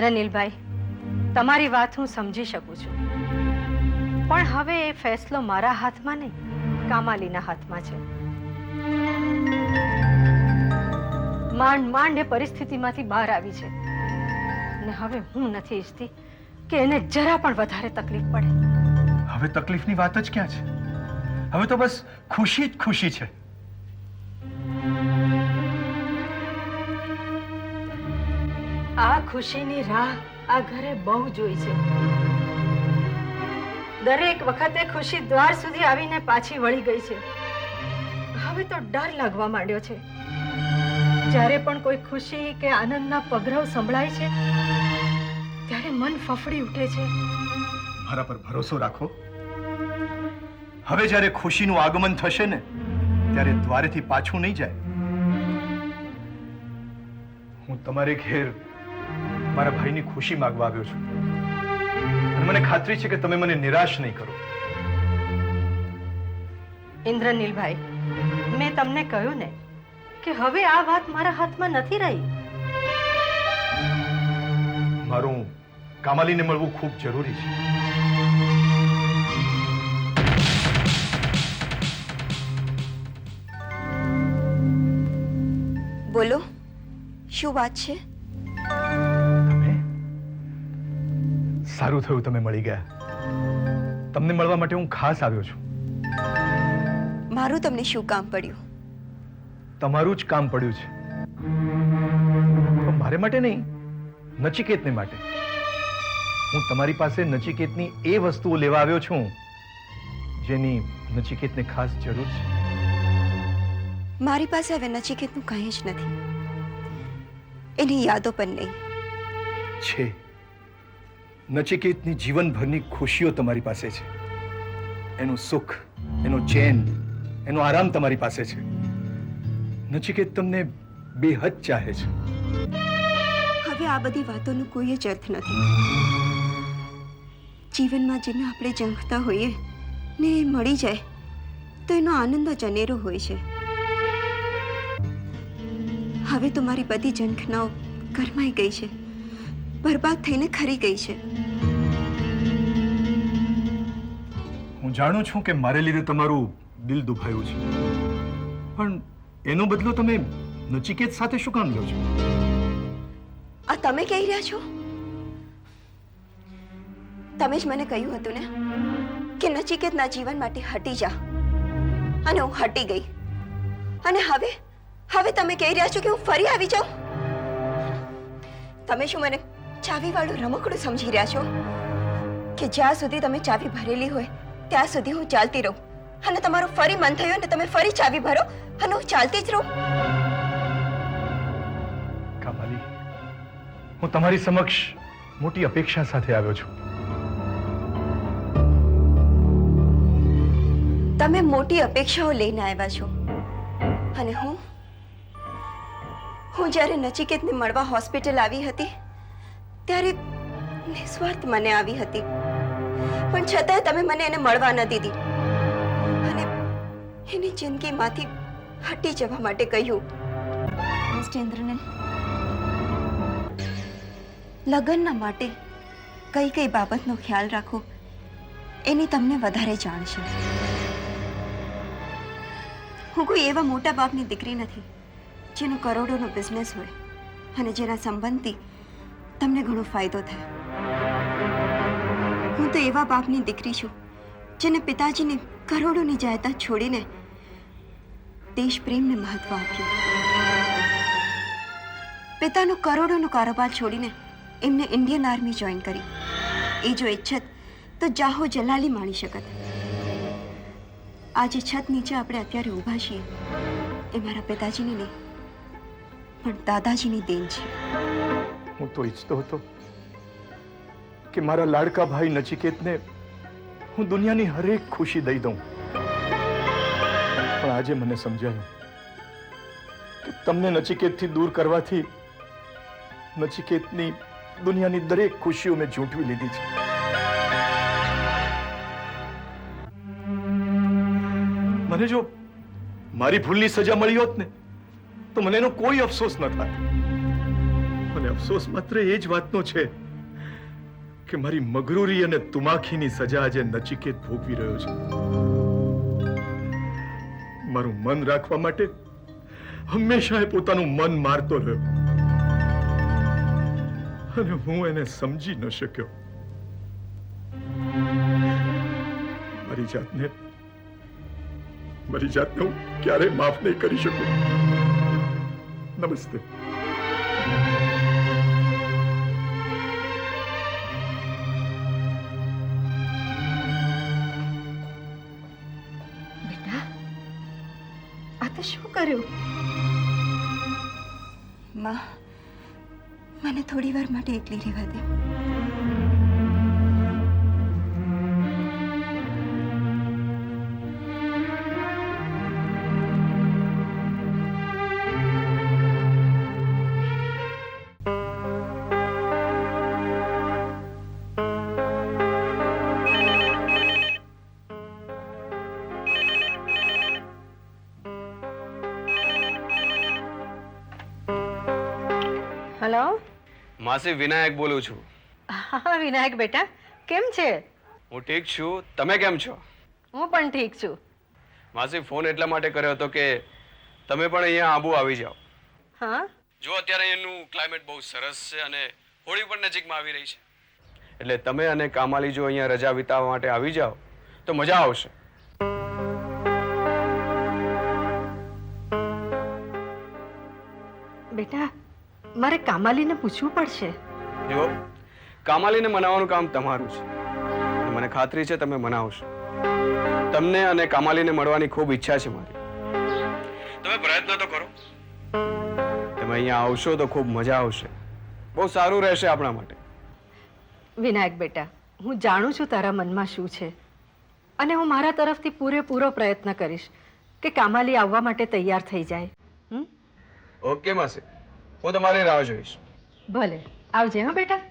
ઇન્દ્રનીલભાઈ, તમારી વાત હું સમજી શકું છું, પણ હવે એ ફેસલો મારા હાથમાં નહીં, કામાલીના હાથમાં છે. માંડ માંડ એ પરિસ્થિતિમાંથી બહાર આવી છે, અને હવે હું નથી ઈચ્છતી કે એને જરા પણ વધારે તકલીફ પડે. હવે તકલીફની વાત જ ક્યાં છે? હવે તો બસ ખુશી જ ખુશી છે. આ ખુશીની રાહ આ ઘરે બહુ જોઈ છે. દરેક વખતે ખુશી દ્વાર સુધી આવીને પાછી વળી ગઈ છે. હવે તો ડર લાગવા માંડ્યો છે. જ્યારે પણ કોઈ ખુશી કે આનંદના પગરવ સંભળાય છે ત્યારે મન ફફડી ઉઠે છે. મારા પર ભરોસો રાખો. હવે જ્યારે ખુશીનું આગમન થશે ને ત્યારે દ્વારેથી પાછું નહીં જાય. હું તમારે ઘેર મારા ભાઈની ખુશી માંગવા આવ્યો છું, અને મને ખાતરી છે કે તમે મને નિરાશ નહીં કરો. ઇન્દ્રનીલભાઈ, મેં તમને કહ્યું ને કે હવે આ વાત મારા હાથમાં નથી રહી. મારું કામાલીને મળવું ખૂબ જરૂરી છે. બોલો, શું વાત છે? તમે સારું થયું તમે મળી ગયા. તમને મળવા માટે હું ખાસ આવ્યો છું. મારું તમને શું કામ પડ્યું? તમારું જ કામ પડ્યું છે. પણ મારે માટે નહીં, નચિકેતને માટે. હું તમારી પાસે નચિકેતની એ વસ્તુઓ લેવા આવ્યો છું જેની નચિકેતને ખાસ જરૂર છે. મારી પાસે હવે નચિકેતનું કંઈ જ નથી. એની યાદો પણ નહીં છે. નચિકેતની જીવનભરની ખુશીઓ તમારી પાસે છે. એનું સુખ, એનો ચેન, એનો આરામ તમારી પાસે છે. નચિકેત તમને બેહદ ચાહે છે. હવે આ બધી વાતોનો કોઈ જ અર્થ નથી. જીવનમાં જેને આપણે ઝંખતા હોઈએ ને એ મળી જાય તો એનો આનંદ જ અનેરો હોય છે. હવે તો મારી બધી ઝંખનાઓ ગરમાઈ ગઈ છે, બરબાદ થઈને ખરી ગઈ છે. હું જાણું છું કે મારે લીધે તમારું દિલ દુભાયું છે, પણ એનો બદલો તમે નચિકેત સાથે શું કામ લો છો? આ તમે કહી રહ્યા છો? તમે જ મને કહ્યું હતું ને કે નચિકેતના જીવન માટે હટી જા, અને હું હટી ગઈ. અને હવે તમે કહી રહ્યા છો કે હું ફરી આવી જાઉં? તમે શું મને ચાવીવાળું રમકડું સમજી રહ્યા છો કે જ્યાં સુધી તમે ચાવી ભરેલી હોય ત્યાં સુધી હું ચાલતી રહું, અને તમારું ફરી મન થયું ને તમે ફરી ચાવી ભરો અને હું ચાલતી જ રહું? કામાલી, હું તમારી સમક્ષ મોટી અપેક્ષા સાથે આવ્યો છું. તમે મોટી અપેક્ષાઓ લઈને આવ્યા છો, અને હું જ્યારે નચિકેતને મળવા હોસ્પિટલ આવી હતી ત્યારે નિસ્વાર્થ મને આવી હતી, પણ છતાંય તમે મને એને મળવા ન દીધી અને એની જિંદગીમાંથી હટી જવા માટે કહ્યું. મિસ્ટર ઇન્દ્રનીલ, લગ્નના માટે કઈ કઈ બાબતનો ખ્યાલ રાખો એની તમને વધારે જાણ છે. હું કોઈ એવા મોટા બાપની દીકરી નથી જેનો કરોડોનો બિઝનેસ હોય અને જેના સંબંધથી તમને ઘણો ફાયદો થાય. હું તો એવા બાપની દીકરી છું જેને પિતાજીની કરોડોની જાયદાદ છોડીને દેશ પ્રેમને મહત્વ આપ્યું. પિતાનો કરોડોનો કારોબાર છોડીને એમને ઇન્ડિયન આર્મી જોઈન કરી. એ જો ઈચ્છત તો જાહો જલાલી માણી શકત. આજે છત નીચે આપણે અત્યારે ઊભા છીએ એ મારા પિતાજીની નહીં પણ દાદાજીની દેન છે. હું તો ઈચ્છતો હતો કે મારા લાડકા ભાઈ નચિકેતને હું દુનિયાની હરેક ખુશી દઈ દઉં, પણ આજે મને સમજાયું કે તમને નચિકેતથી દૂર કરવાથી નચિકેતની દુનિયાની દરેક ખુશીઓ મેં ઝૂંટવી લીધી છે. મને જો મારી ભૂલની સજા મળી હોત ને તો મને એનો કોઈ અફસોસ ન થાય. મને અફસોસ માત્ર એ જ વાતનો છે કે મારી મગરૂરી અને તુમાખીની સજા આજે નચિકેત ભોગવી રહ્યો છે. મારું મન રાખવા માટે હંમેશા એ પોતાનું મન મારતો રહ્યો અને હું એને સમજી ન શક્યો. મારી જાતને હું ક્યારેય માફ નહીં કરી શકું. નમસ્તે. બેટા આ તો શું કર્યું? માં, મને થોડી વાર માટે એકલી રહેવા દે. હેલો. માસી વિનાયક બોલું છું. હા વિનાયક બેટા, કેમ છે? હું ઠીક છું, તમે કેમ છો? હું પણ ઠીક છું. માસી ફોન એટલા માટે કર્યો હતો કે તમે પણ અહીંયા આબુ આવી જાઓ. હા જો અત્યારે અહીંયાનું ક્લાઇમેટ બહુ સરસ છે અને હોળી પણ નજીકમાં આવી રહી છે, એટલે તમે અને કામાલી જો અહીંયા રજા વિતાવવા માટે આવી જાઓ તો મજા આવશે. બેટા, મારે કામાલીને પૂછવું પડશે. જો કામાલીને મનાવવાનું કામ તમારું છે અને મને ખાતરી છે તમે મનાવશો. તમને અને કામાલીને મળવાની ખૂબ ઈચ્છા છે મારી. તમે પ્રયત્ન તો કરો. તમે અહીંયા આવશો તો ખૂબ મજા આવશે, બહુ સારું રહેશે આપણા માટે. વિનાયક બેટા, હું જાણું છું તારા મનમાં શું છે અને હું મારા તરફથી પૂરેપૂરો પ્રયત્ન કરીશ કે કામાલી આવવા માટે તૈયાર થઈ જાય. ઓકે માસી, હું તમારી રાહ જોઈશ. ભલે, આવજે હા બેટા.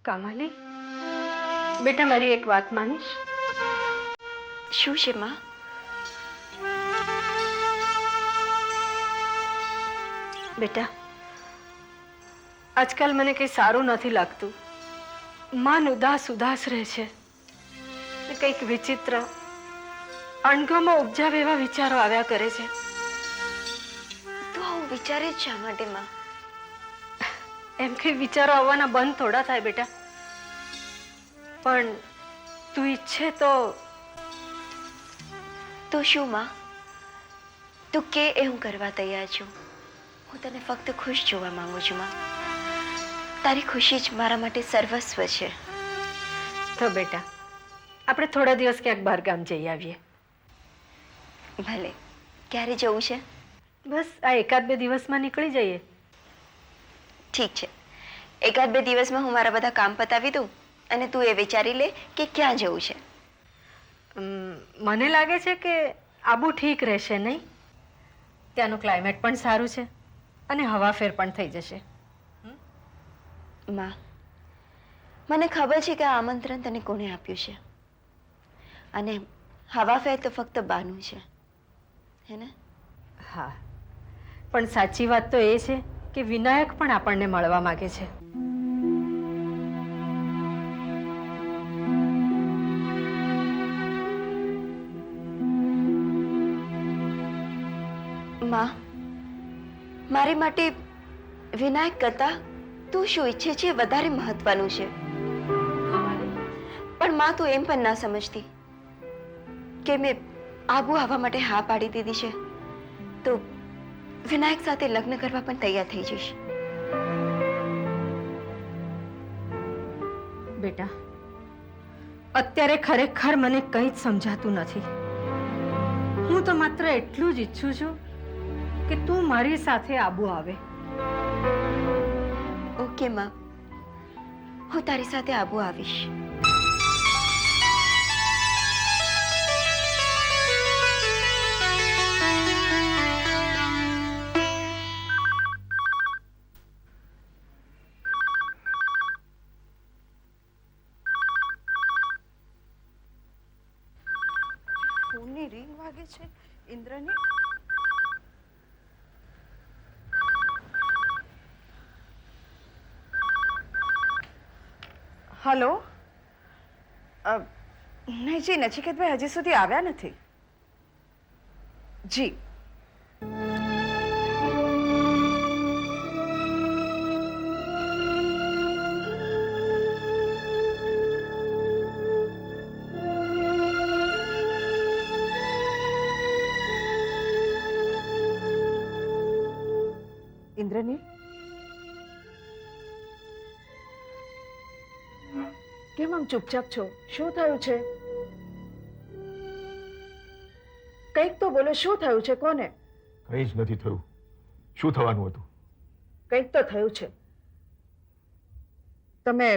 કામાલી બેટા, મારી એક વાત માનીશ? શું છે માં? બેટા, આજકાલ મને કંઈ સારું નથી લાગતું. મન ઉદાસ ઉદાસ રહે છે. કંઈક વિચિત્ર અણગમો ઉપજાવે એવા વિચારો આવ્યા કરે છે. તું આવું વિચારે જ શા માટે માં? એમ કઈ વિચારો આવવાના બંધ થોડા થાય બેટા, પણ તું ઈચ્છે તો. તો શું માં? તું કે એ હું કરવા તૈયાર છું. હું તને ફક્ત ખુશ જોવા માંગુ છું માં. તારી ખુશી જ મારા માટે સર્વસ્વ છે. તો બેટા, આપણે થોડા દિવસ ક્યાંક બહાર ગામ જઈ આવીએ. ભલે. ક્યારે જવું છે? બસ આ એકાદ બે દિવસમાં નીકળી જઈએ. ઠીક છે, એકાદ બે દિવસમાં હું મારા બધા કામ પતાવી દઉં અને તું એ વિચારી લે કે ક્યાં જવું છે. મને લાગે છે કે આબુ ઠીક રહેશે નહીં? ત્યાંનું ક્લાઇમેટ પણ સારું છે અને હવાફેર પણ થઈ જશે. માં, મને ખબર છે કે આ આમંત્રણ તને કોણે આપ્યું છે અને હવાફેર તો ફક્ત બાનું છે, હે ને? હા, પણ સાચી વાત તો એ છે કે વિનાયક પણ આપણને મળવા માંગે છે. માં, મારી માટે વિનાયક કરતા તું શું ઈચ્છે છે વધારે મહત્વનું છે. પણ માં, તું એમ પણ ના સમજતી કે મેં આબુ આવવા માટે હા પાડી દીધી છે તો વિનાયક સાથે લગ્ન કરવા પણ તૈયાર થઈ જઈશ. બેટા, અત્યારે ખરેખર મને કંઈ જ સમજાતું નથી. હું તો માત્ર એટલું જ ઈચ્છું છું કે તું મારી સાથે આબુ આવે. ઓકે માં, હું તારી સાથે આબુ આવીશ. ફોનની રિંગ વાગે છે. ઇન્દ્રની હલો. નહીં જી, નચિકેતભાઈ હજી સુધી આવ્યા નથી. જી ઇન્દ્રની, કેમ આમ ચૂપચાપ છો? શું થયું છે? કંઈક તો બોલો, શું થયું છે? કોને? કંઈ જ નથી થયું. શું થવાનું હતું? કંઈક તો થયું છે. તમે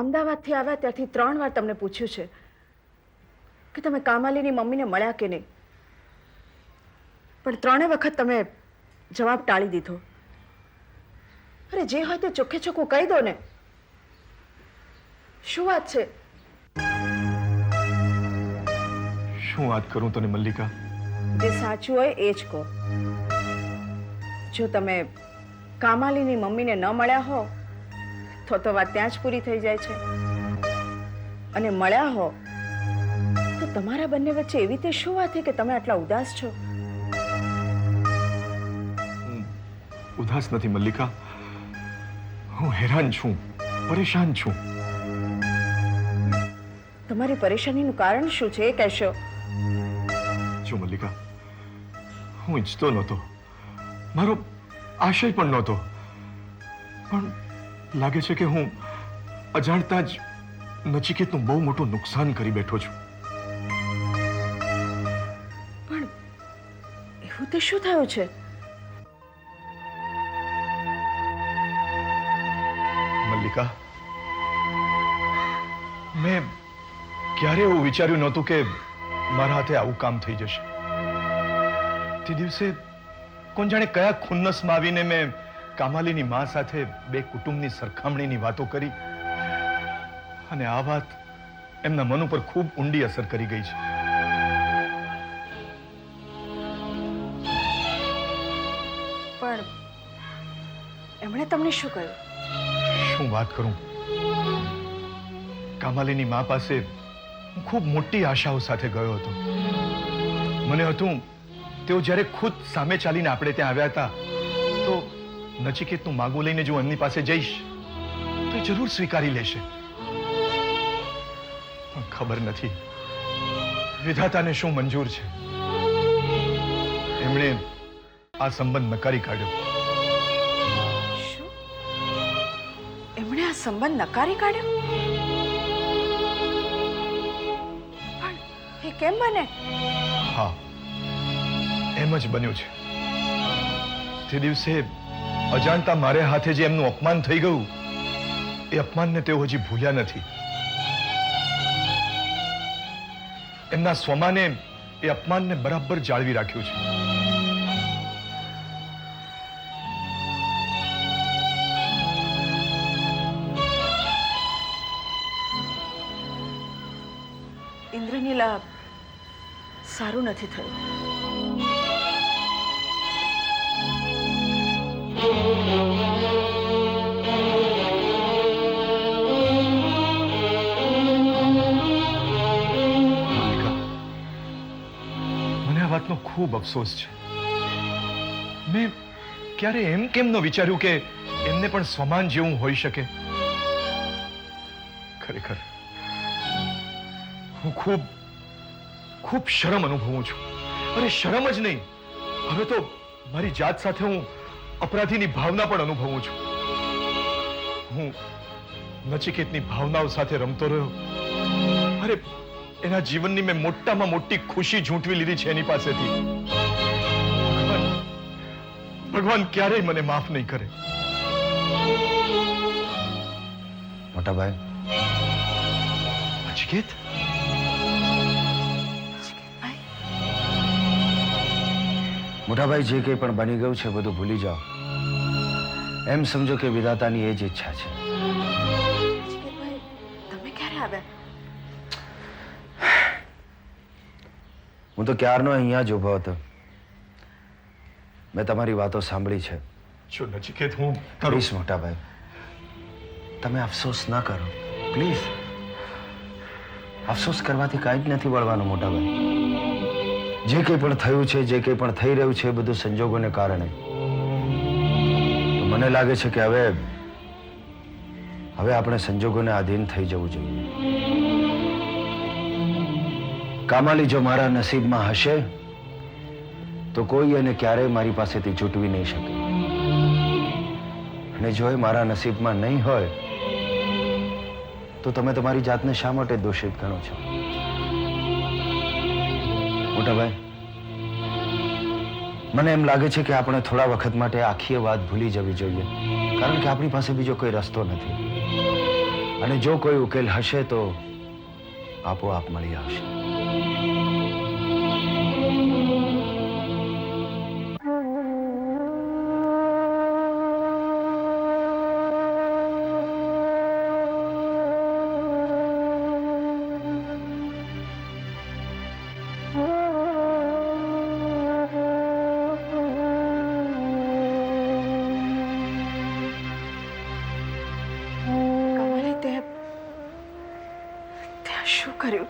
અમદાવાદથી આવ્યા ત્યારથી 3 વાર તમને પૂછ્યું છે કે તમે કામાલીની મમ્મીને મળ્યા કે નહીં, પણ 3 વખત તમે જવાબ ટાળી દીધો. અરે જે હોય તે ચોખ્ખે ચોખ્ખું કહી દો ને. શું વાત છે? શું વાત કરું તને મલ્લિકા? જે સાચું હોય એ જ કહો. જો તમે કામાલીની મમ્મીને ન મળ્યા હો તો વાત ત્યાં જ પૂરી થઈ જાય છે, અને મળ્યા હો તો તમારા બંને વચ્ચે એવી તે શું વાત છે કે તમે આટલા ઉદાસ છો? ઉદાસ નથી મલ્લિકા, હું હેરાન છું, પરેશાન છું. તમારી પરેશાનીનું કારણ શું છે એ કહેશો? જો મલ્લિકા, હું ઈચ્છતો નહોતો, મારો આશય પણ નહોતો, પણ લાગે છે કે હું અજાણતા જ નચિકેતનું બહુ મોટું નુકસાન કરી બેઠો છું. પણ એવું તે શું થયું છે? મલ્લિકા, મેં ક્યારે એવું વિચાર્યું નહોતું કે મારા હાથે આવું કામ થઈ જશે. તે દિવસે કોણ જાણે કયા ખુન્નસમાં આવીને મેં કામાલીની માં સાથે 2 કુટુંબની સરખામણીની વાતો કરી, અને આ વાત એમના મન ઉપર ખૂબ ઊંડી અસર કરી ગઈ છે. પણ એમણે તમને શું કહ્યું? શું વાત કરું, કામાલીની માં પાસે હું ખૂબ મોટી આશાઓ સાથે ગયો હતો. મને હતું તેઓ જ્યારે ખુદ સામે ચાલીને આપણે ત્યાં આવ્યા હતા તો નચિકેતનું માગું લઈને જો એમની પાસે જઈશ તો એ જરૂર સ્વીકારી લેશે. પણ ખબર નથી વિધાતાને શું મંજૂર છે, એમણે આ સંબંધ નકારી કાઢ્યો. શું? એમણે આ સંબંધ નકારી કાઢ્યો? પણ એ કેમ બને? હા, એમ જ બન્યું છે. તે દિવસે અજાણતા મારે હાથે જે એમનું અપમાન થઈ ગયું, એ અપમાનને તેઓ હજી ભૂલ્યા નથી. એમના સ્વમાને એ અપમાનને બરાબર જાળવી રાખ્યું છે. ઇન્દ્રનીલા, સારું નથી થયું. મલ્લિકા, મને આ વાતનો ખૂબ અફસોસ છે. મેં ક્યારે એમ કેમ ન વિચાર્યું કે એમને પણ સ્વમાન જેવું હોઈ શકે. ખરેખર હું ખૂબ ખૂબ શરમ અનુભવું છું. અરે શરમ જ નહીં, હવે તો મારી જાત સાથે હું અપરાધીની ભાવના પણ અનુભવું છું. હું નચિકેતની ભાવનાઓ સાથે રમતો રહ્યો. અરે એના જીવનની મેં મોટામાં મોટી ખુશી ઝૂંટવી લીધી છે એની પાસેથી. ભગવાન, ભગવાન ક્યારેય મને માફ નહીં કરે. મોટા ભાઈ, નચિકેત, મોટા ભાઈ, જે કંઈ પણ બની ગયું છે બધું ભૂલી જાઓ. એમ સમજો કે વિધાતાની એ જ ઈચ્છા છે. તમે ક્યારે આવ્યા? હું તો ક્યારનો અહીંયા જ ઊભો હતો. મેં તમારી વાતો સાંભળી છે. જો નચિકેત, હું કરું. પ્લીઝ મોટા ભાઈ, તમે અફસોસ ન કરો પ્લીઝ. અફસોસ કરવાથી કાંઈ જ નથી વળવાનું મોટા ભાઈ. જે કંઈ પણ થયું છે, જે કંઈ પણ થઈ રહ્યું છે, એ બધું સંજોગોને કારણે. તો મને લાગે છે કે હવે આપણે સંજોગોને આધીન થઈ જવું જોઈએ. કામાલી જો મારા નસીબમાં હશે તો કોઈ એને ક્યારેય મારી પાસેથી છૂટવી નહીં શકે. અને જો એ મારા નસીબમાં નહીં હોય તો તમે તમારી જાતને શા માટે દોષિત ગણો છો? મોટા ભાઈ, મને એમ લાગે છે કે આપણે થોડા વખત માટે આખી વાત ભૂલી જવી જોઈએ, કારણ કે આપણી પાસે બીજો કોઈ રસ્તો નથી. અને જો કોઈ ઉકેલ હશે તો આપોઆપ મળી આવશે. કમલે તે શું કર્યું?